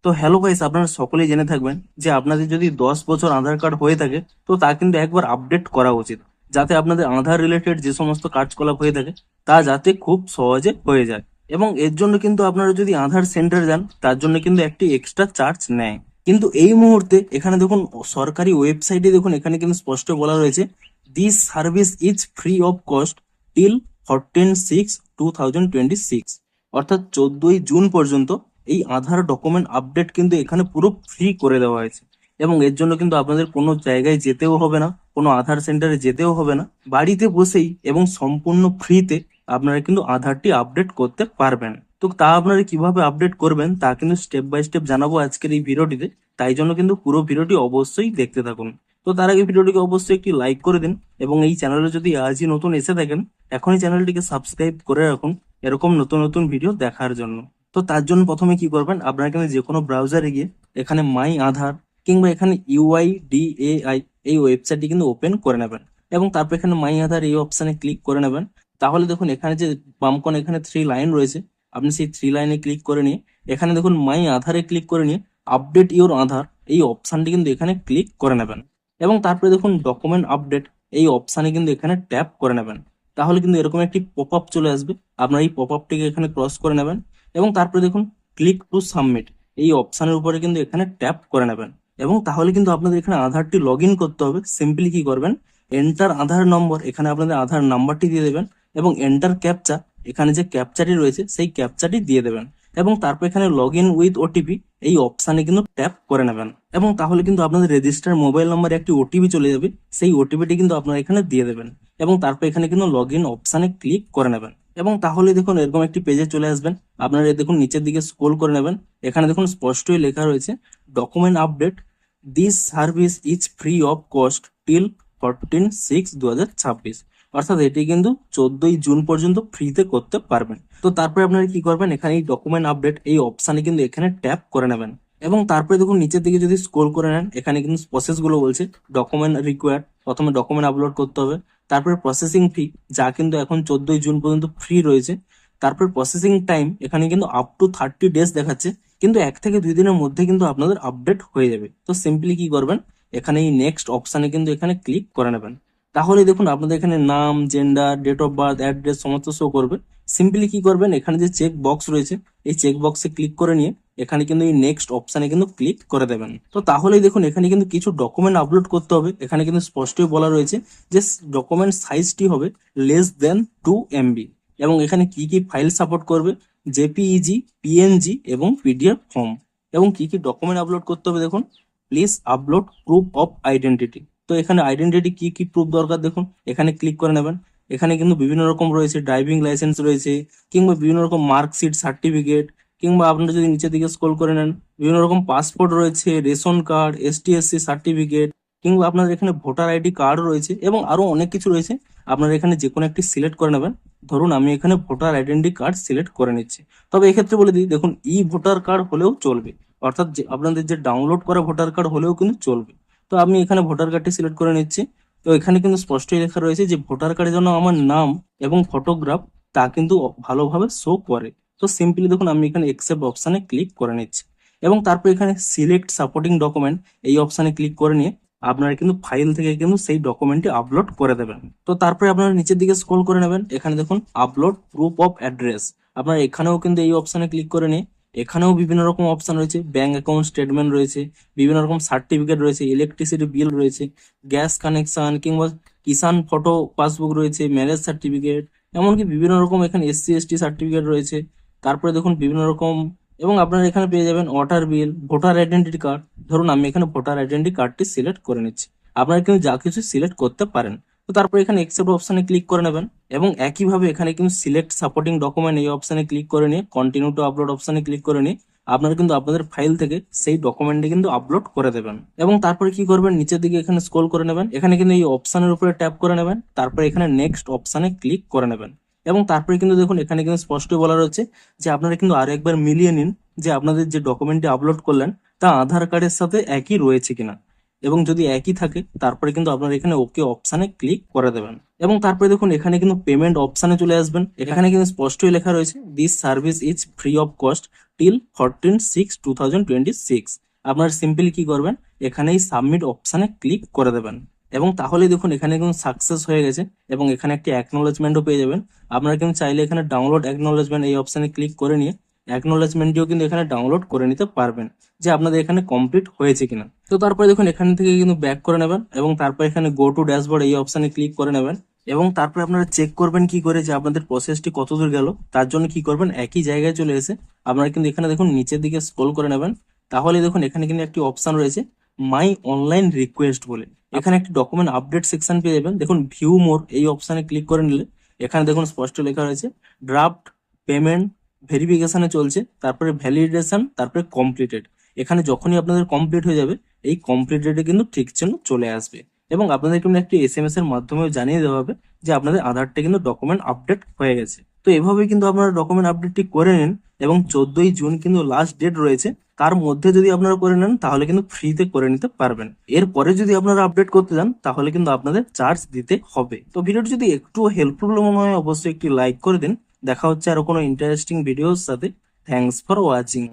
তো hello guys, আপনারা সকলেই জেনে থাকবেন যে আপনাদের যদি 10 বছর আধার কার্ড হয়ে থাকে তো তা কিন্তু একবার আপডেট করা উচিত, যাতে আপনাদের আধার রিলেটেড যে সমস্ত কার্যকলাপ হয়ে থাকে তা যাতে খুব সহজে হয়ে যায়। এবং এর জন্য কিন্তু আপনারা যদি আধার সেন্টার যান তার জন্য কিন্তু একটি এক্সট্রা চার্জ নেয়। কিন্তু এই মুহূর্তে এখানে দেখুন, সরকারি ওয়েবসাইটে দেখুন, এখানে কিন্তু স্পষ্ট বলা রয়েছে this service is free of cost till 14/6/2026, অর্থাৎ 14ই জুন পর্যন্ত এই আধার ডকুমেন্ট আপডেট কিন্তু এখানে পুরো ফ্রি করে দেওয়া হয়েছে। এবং এর জন্য কিন্তু আপনাদের কোনো জায়গায় যেতেও হবে না, কোনো আধার সেন্টারে যেতেও হবে না, বাড়িতে বসেই এবং সম্পূর্ণ ফ্রিতে আপনারা কিন্তু আধারটি আপডেট করতে পারবেন। তো তা আপনারা কিভাবে আপডেট করবেন তা কিন্তু স্টেপ বাই স্টেপ জানাবো আজকের এই ভিডিওটিতে, তাই জন্য কিন্তু পুরো ভিডিওটি অবশ্যই দেখতে থাকুন। তো তার আগে ভিডিওটিকে অবশ্যই একটি লাইক করে দিন, এবং এই চ্যানেলে যদি আজই নতুন এসে থাকেন এখনই চ্যানেলটিকে সাবস্ক্রাইব করে রাখুন এরকম নতুন নতুন ভিডিও দেখার জন্য। তো তার জন্য প্রথমে কি করবেন, আপনারা কিন্তু যে কোনো ব্রাউজারে গিয়ে এখানে মাই আধার কিংবা এখানে UIDAI এই ওয়েবসাইটটি কিন্তু ওপেন করে নেবেন, এবং তারপর এখানে মাই আধার এই অপশানে ক্লিক করে নেবেন। তাহলে দেখুন এখানে যে বাম কোণে এখানে 3 লাইন রয়েছে, আপনি সেই 3 লাইনে ক্লিক করে নিয়ে এখানে দেখুন মাই আধারে ক্লিক করে নিয়ে আপডেট ইওর আধার এই অপশানটি কিন্তু এখানে ক্লিক করে নেবেন। এবং তারপরে দেখুন ডকুমেন্ট আপডেট এই অপশানে কিন্তু এখানে ট্যাপ করে নেবেন। তাহলে কিন্তু এরকম একটি পপ আপ চলে আসবে, আপনার এই পপ আপটিকে এখানে ক্রস করে নেবেন। এবং তারপরে দেখুন ক্লিক টু সাবমিট এই অপশানের উপরে কিন্তু এখানে ট্যাপ করে নেবেন। এবং তাহলে কিন্তু আপনাদের এখানে আধারটি লগ ইন করতে হবে। সিম্পলি কি করবেন, এন্টার আধার নম্বর, এখানে আপনাদের আধার নাম্বারটি দিয়ে দেবেন, এবং এন্টার ক্যাপচা, এখানে যে ক্যাপচাটি রয়েছে সেই ক্যাপচাটি দিয়ে দেবেন। এবং তারপর এখানে লগ ইন উইথ ওটিপি এই অপশানে কিন্তু ট্যাপ করে নেবেন। এবং তাহলে কিন্তু আপনাদের রেজিস্টার মোবাইল নাম্বারে একটি ওটিপি চলে যাবে, সেই ওটিপিটি কিন্তু আপনারা এখানে দিয়ে দেবেন। এবং তারপর এখানে কিন্তু লগ ইন অপশানে ক্লিক করে নেবেন। এবং তাহলে দেখুন এরকম একটি পেজে চলে আসবেন। আপনারা দেখুন নিচের দিকে স্ক্রল করে নেবেন, এখানে দেখুন স্পষ্টই লেখা রয়েছে document update this service is free of cost till 14/6/2026, অর্থাৎ এটি কিন্তু 14ই জুন পর্যন্ত ফ্রিতে করতে পারবেন। তো তারপরে আপনারা কি করবেন, এখানে এই ডকুমেন্ট আপডেট এই অপশানে কিন্তু এখানে ট্যাপ করে নেবেন। এবং তারপরে দেখুন নিচের দিকে যদি স্ক্রল করে নেন, এখানে কিন্তু প্রসেস গুলো বলছে ডকুমেন্ট রিকোয়ার্ড, প্রথমে ডকুমেন্ট আপলোড করতে হবে, তারপরে প্রসেসিং ফি যা কিন্তু এখন 14ই জুন পর্যন্ত ফ্রি রয়েছে, তারপর প্রসেসিং টাইম এখানে কিন্তু আপ টু 30 ডেজ দেখাচ্ছে, কিন্তু 1 থেকে 2 দিনের মধ্যে কিন্তু আপনাদের আপডেট হয়ে যাবে। তো সিম্পলি কি করবেন, এখানে এই নেক্সট অপশানে কিন্তু এখানে ক্লিক করে নেবেন। তাহলে দেখুন আপনাদের এখানে নাম, gender, date of birth, address সমস্ত শো করবে। সিম্পলি কি করবেন, এখানে যে চেক বক্স রয়েছে এই চেক বক্সে ক্লিক করে নিয়ে এখানে কিন্তু এই নেক্সট অপশানে কিন্তু ক্লিক করে দেবেন। তো তাহলেই দেখুন এখানে কিন্তু কিছু ডকুমেন্ট আপলোড করতে হবে, এখানে কিন্তু স্পষ্টই বলা রয়েছে যে ডকুমেন্ট সাইজটি হবে <2 MB, এবং এখানে কি কি ফাইল সাপোর্ট করবে, জেপিইজি, পিএনজি এবং পিডিএফ ফর্ম। এবং কি কি ডকুমেন্ট আপলোড করতে হবে, দেখুন please upload proof of identity. তো এখানে আইডেন্টিটি কি কি প্রুফ দরকার দেখুন এখানে ক্লিক করে নেবেন। এখানে কিন্তু বিভিন্ন রকম রয়েছে, ড্রাইভিং লাইসেন্স রয়েছে, কিংবা বিভিন্ন রকম মার্কশিট, সার্টিফিকেট, কিংবা আপনারা যদি নিচের দিকে স্ক্রল করে নেন বিভিন্ন রকম পাসপোর্ট রয়েছে, ration card, ST SC certificate, কিংবা আপনাদের এখানে ভোটার আইডি কার্ড রয়েছে, এবং আরো অনেক কিছু রয়েছে। আপনারা এখানে যে কোনো একটি সিলেক্ট করে নেবেন। ধরুন আমি এখানে ভোটার আইডেন্টি কার্ড সিলেক্ট করে নিচ্ছি। তবে এক্ষেত্রে বলে দিই, দেখুন ভোটার কার্ড হলেও চলবে, অর্থাৎ যে আপনাদের যে ডাউনলোড করা ভোটার কার্ড হলেও কিন্তু চলবে। তো আমি এখানে ভোটার কার্ডটি সিলেক্ট করে নিচ্ছি। তো এখানে কিন্তু স্পষ্টই লেখা রয়েছে যে ভোটার কার্ডের জন্য আমার নাম এবং ফটোগ্রাফ তা কিন্তু ভালোভাবে শো করে। তো সিম্পলি দেখুন আমি এখানে একসেপ্ট অপশানে ক্লিক করে নিচ্ছি, এবং তারপর এখানে সিলেক্ট সাপোর্টিং ডকুমেন্ট এই অপশানে ক্লিক করে নিয়ে আপনারা কিন্তু ফাইল থেকে কিন্তু সেই ডকুমেন্টটি আপলোড করে দেবেন। তো তারপরে আপনারা নিচের দিকে স্ক্রল করে নেবেন, এখানে দেখুন আপলোড প্রুফ অফ অ্যাড্রেস, আপনারা এখানেও কিন্তু এই অপশানে ক্লিক করে নিয়ে এখানেও বিভিন্ন রকম অপশন রয়েছে, ব্যাংক অ্যাকাউন্ট স্টেটমেন্ট রয়েছে, বিভিন্ন রকম সার্টিফিকেট রয়েছে, ইলেকট্রিসিটি বিল রয়েছে, গ্যাস কানেকশন, কিংবা কিষান ফটো পাসবুক রয়েছে, ম্যারেজ সার্টিফিকেট, এমনকি বিভিন্ন রকম এখানে SC ST সার্টিফিকেট রয়েছে। তারপরে দেখুন বিভিন্ন রকম, এবং আপনারা এখানে পেয়ে যাবেন ওয়াটার বিল, ভোটার আইডেন্টি কার্ড। ধরুন আমি এখানে ভোটার আইডেন্টি কার্ডটি সিলেক্ট করে নিচ্ছি, আপনারা কিন্তু যা কিছু সিলেক্ট করতে পারেন। তো তারপরে এখানে একসেপ্ট অপশানে ক্লিক করে নেবেন, এবং একইভাবে এখানে কিন্তু সিলেক্ট সাপোর্টিং ডকুমেন্ট এই অপশানে ক্লিক করে নিয়ে কন্টিনিউ টু আপলোড অপশানে ক্লিক করে নিয়ে আপনারা কিন্তু আপনাদের ফাইল থেকে সেই ডকুমেন্টটি কিন্তু আপলোড করে দেবেন। এবং তারপরে কি করবেন, নিচের দিকে এখানে স্ক্রল করে নেবেন, এখানে কিন্তু এই অপশানের উপরে ট্যাপ করে নেবেন, তারপরে এখানে নেক্সট অপশানে ক্লিক করে নেবেন। এবং তারপরে কিন্তু দেখুন এখানে কিন্তু স্পষ্টই বলা রয়েছে যে আপনারা কিন্তু আরো একবার মিলিয়ে নিন যে আপনাদের যে ডকুমেন্টটি আপলোড করলেন তা আধার কার্ডের সাথে একই রয়েছে কিনা। এবং যদি একই থাকে তারপরে কিন্তু আপনারা এখানে ওকে অপশানে ক্লিক করে দেবেন। এবং তারপরে দেখুন এখানে কিন্তু পেমেন্ট অপশানে চলে আসবেন। এখানে কিন্তু স্পষ্টই লেখা রয়েছে this service is free of cost till 14/6/2026। আপনারা সিম্পলি কি করবেন, এখানে এই সাবমিট অপশানে ক্লিক করে দেবেন। এবং তাহলে দেখুন এখানে কিন্তু সাকসেস হয়ে গেছে এবং এখানে একটি অ্যাকনোলেজমেন্টও পেয়ে যাবেন। আপনারা কিন্তু চাইলে এখানে ডাউনলোড অ্যাকনোলেজমেন্ট এই অপশানে ক্লিক করে নিয়ে অ্যাকনোলেজমেন্টটিও কিন্তু এখানে ডাউনলোড করে নিতে পারবেন যে আপনাদের এখানে কমপ্লিট হয়েছে কিনা। তো তারপরে দেখুন এখান থেকে কিন্তু ব্যাক করে নেবেন এবং তারপর এখানে গো টু ড্যাশবোর্ড এই অপশানে ক্লিক করে নেবেন। এবং তারপরে আপনারা চেক করবেন কি করে যে আপনাদের প্রসেসটি কতদূর গেল। তার জন্য কি করবেন, একই জায়গায় চলে এসে আপনারা কিন্তু এখানে দেখুন নিচের দিকে স্ক্রল করে নেবেন। তাহলে দেখুন এখানে কিন্তু একটি অপশন রয়েছে মাই অনলাইন রিকোয়েস্ট বলে। এখানে একটি ডকুমেন্ট আপডেট সেকশন পেয়ে যাবেন। দেখুন ভিউ মোর এই অপশানে ক্লিক করে নিলে এখানে দেখুন স্পষ্ট লেখা রয়েছে ড্রাফট পেমেন্ট ভেরিফিকেশনে চলছে, তারপরে ভ্যালিডেশন, তারপরে কমপ্লিটেড। এখানে যখনই আপনাদের কমপ্লিট হয়ে যাবে এই কমপ্লিটেডে কিন্তু ঠিক চিহ্ন চলে আসবে এবং আপনাদের কিন্তু একটি এসএমএস এর মাধ্যমেও জানিয়ে দেওয়া হবে যে আপনাদের আধারটা কিন্তু ডকুমেন্ট আপডেট হয়ে গেছে। তো এভাবে কিন্তু আপনারা ডকুমেন্ট আপডেটটি করে নিন এবং 14ই জুন কিন্তু লাস্ট ডেট রয়েছে, তার মধ্যে যদি আপনারা করে নেন তাহলে কিন্তু ফ্রিতে করে নিতে পারবেন। এরপরে যদি আপনারা আপডেট করতে যান তাহলে কিন্তু আপনাদের চার্জ দিতে হবে। তো ভিডিওটি যদি একটু হেল্পফুল মনে হয় অবশ্যই একটি লাইক করে দিন। দেখা হচ্ছে আরো কোনো ইন্টারেস্টিং ভিডিওর সাথে। Thanks for watching.